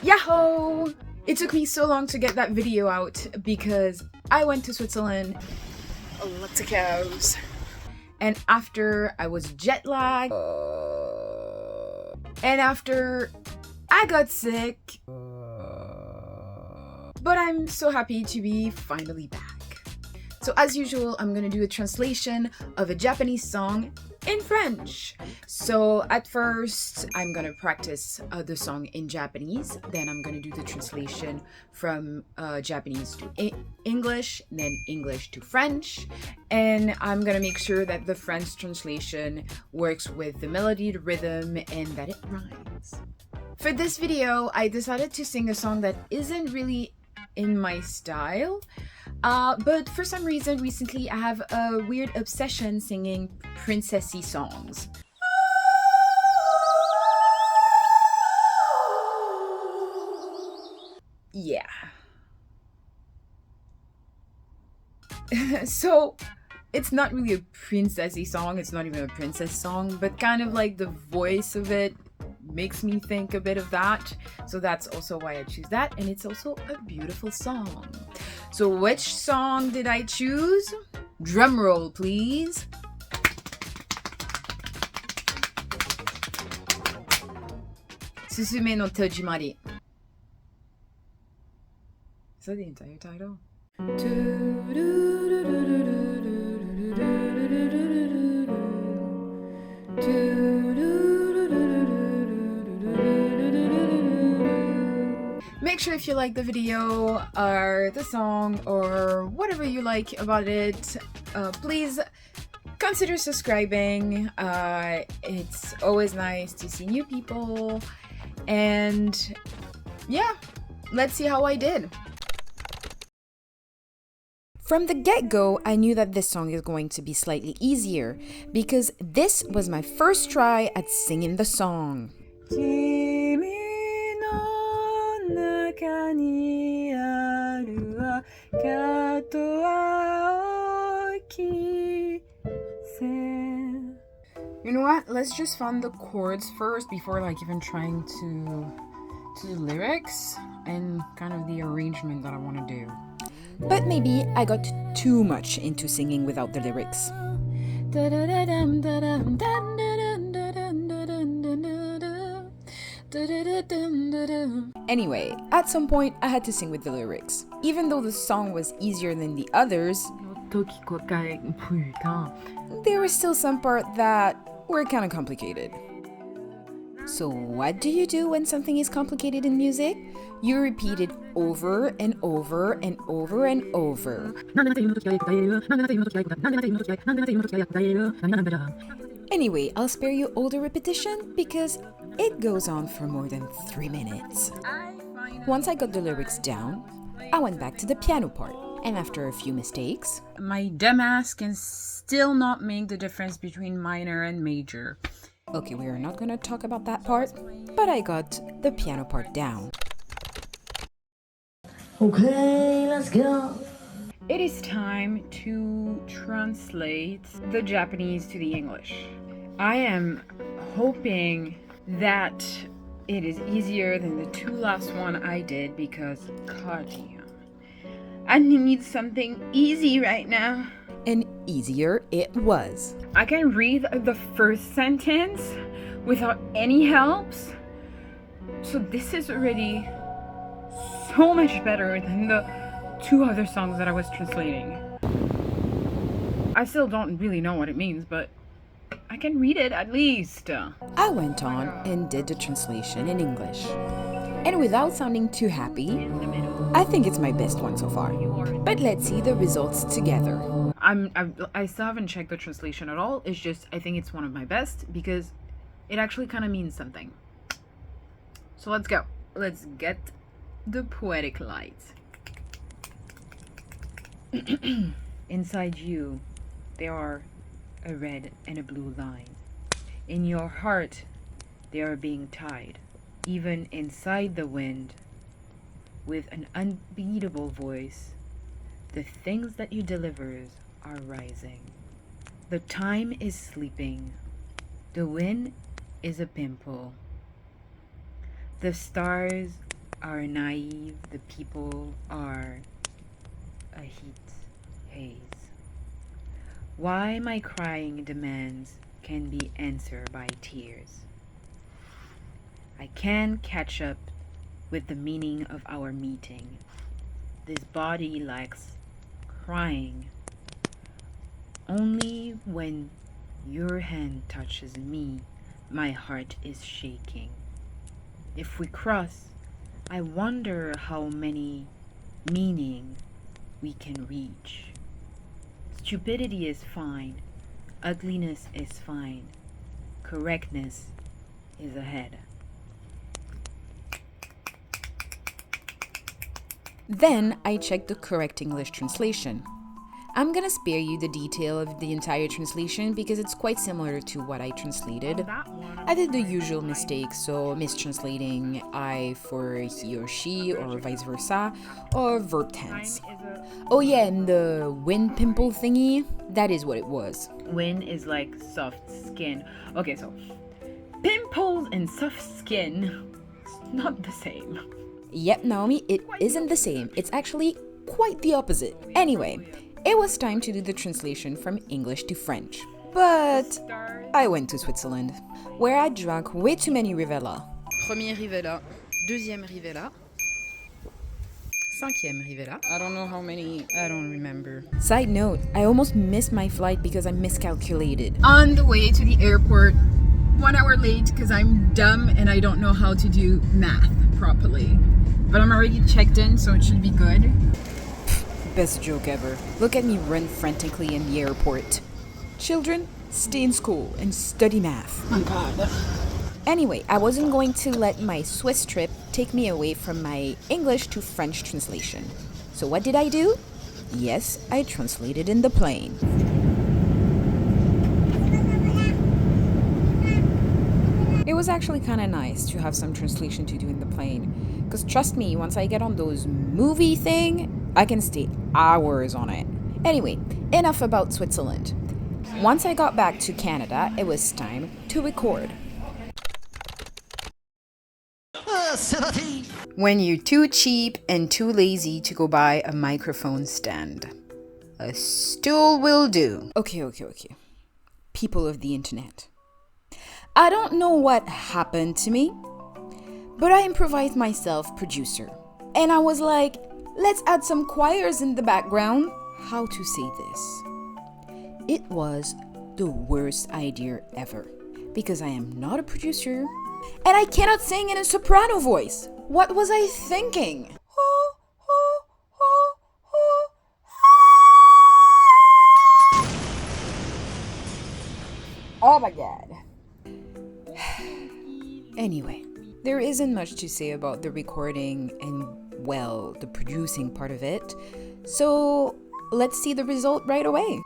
Yahoo! It took me so long to get that video out because I went to Switzerland. Lots of cows. And after I was jet lagged. And after I got sick. But I'm so happy to be finally back. So as usual, I'm gonna do a translation of a Japanese song in French. So at first, I'm gonna practice the song in Japanese. Then I'm gonna do the translation from Japanese to English, then English to French. And I'm gonna make sure that the French translation works with the melody, the rhythm, and that it rhymes. For this video, I decided to sing a song that isn't really in my style. But for some reason recently I have a weird obsession singing princessy songs. Yeah. So it's not really a princessy song, it's not even a princess song, but kind of like the voice of it makes me think a bit of that. So that's also why I choose that, and it's also a beautiful song. So which song did I choose? Drum roll, please. Suzume no Tojimari. Is that the entire title? Make sure if you like the video or the song or whatever you like about it, please consider subscribing. It's always nice to see new people. And yeah, let's see how I did. From the get-go, I knew that this song is going to be slightly easier because this was my first try at singing the song. You know what? Let's just find the chords first before like even trying to do lyrics and kind of the arrangement that I want to do. But maybe I got too much into singing without the lyrics. Anyway, at some point I had to sing with the lyrics. Even though the song was easier than the others, there were still some parts that were kind of complicated. So what do you do when something is complicated in music? You repeat it over and over and over and over. Anyway, I'll spare you all the repetition because it goes on for more than 3 minutes. Once I got the lyrics down, I went back to the piano part. And after a few mistakes, my dumbass can still not make the difference between minor and major. Okay, we are not gonna talk about that part, but I got the piano part down. Okay, let's go. It is time to translate the Japanese to the English. I am hoping that it is easier than the two last one I did because god damn, I need something easy right now. And easier it was. I can read the first sentence without any helps. So this is already so much better than the two other songs that I was translating. I still don't really know what it means, but I can read it at least. I went on and did the translation in English. And without sounding too happy, I think it's my best one so far. But let's see the results together. I still haven't checked the translation at all. It's just, I think it's one of my best because it actually kind of means something. So let's go. Let's get the poetic light. Inside you, there are a red and a blue line. In your heart, they are being tied. Even inside the wind, with an unbeatable voice, the things that you delivers are rising. The time is sleeping. The wind is a pimple. The stars are naive, the people are a heat haze. Why my crying demands can be answered by tears. I can catch up with the meaning of our meeting. This body lacks crying. Only when your hand touches me, my heart is shaking. If we cross, I wonder how many meaning we can reach. Stupidity is fine. Ugliness is fine. Correctness is ahead. Then I checked the correct English translation. I'm gonna spare you the detail of the entire translation because it's quite similar to what I translated. I did the usual mistakes, so mistranslating I for he or she or vice versa, or verb tense. Oh yeah, and the wind pimple thingy, that is what it was. Win is like soft skin. Okay, so pimples and soft skin, it's not the same. Yep, Naomi, it isn't the same. It's actually quite the opposite. Anyway, it was time to do the translation from English to French. But I went to Switzerland, where I drank way too many Rivella. Premier Rivella, deuxième Rivella, cinquième Rivella. I don't know how many, I don't remember. Side note, I almost missed my flight because I miscalculated. On the way to the airport, 1 hour late because I'm dumb and I don't know how to do math properly. But I'm already checked in, so it should be good. Best joke ever. Look at me run frantically in the airport. Children, stay in school and study math. Oh God. Anyway, I wasn't going to let my Swiss trip take me away from my English to French translation. So what did I do? Yes, I translated in the plane. It was actually kind of nice to have some translation to do in the plane. Because trust me, once I get on those movie thing, I can stay hours on it. Anyway, enough about Switzerland. Once I got back to Canada, it was time to record. When you're too cheap and too lazy to go buy a microphone stand, a stool will do. Okay. People of the internet. I don't know what happened to me, but I improvised myself producer. And I was like, let's add some choirs in the background. How to say this? It was the worst idea ever because I am not a producer and I cannot sing in a soprano voice. What was I thinking? Oh my God. Anyway, there isn't much to say about the recording and, well, the producing part of it. So let's see the result right away.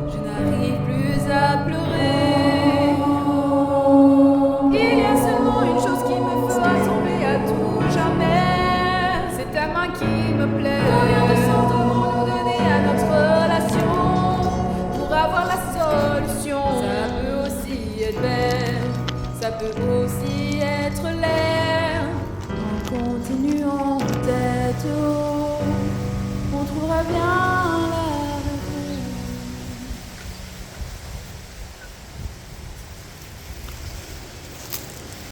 Je n'arrive plus à pleurer. Il y a seulement une chose qui me fera tomber à tout jamais. C'est ta main qui me plaît. Combien de sortes vont nous donner à notre relation pour avoir la solution? Ça peut aussi être belle, ça peut aussi être l'air. En continuant tête haut, on trouvera bien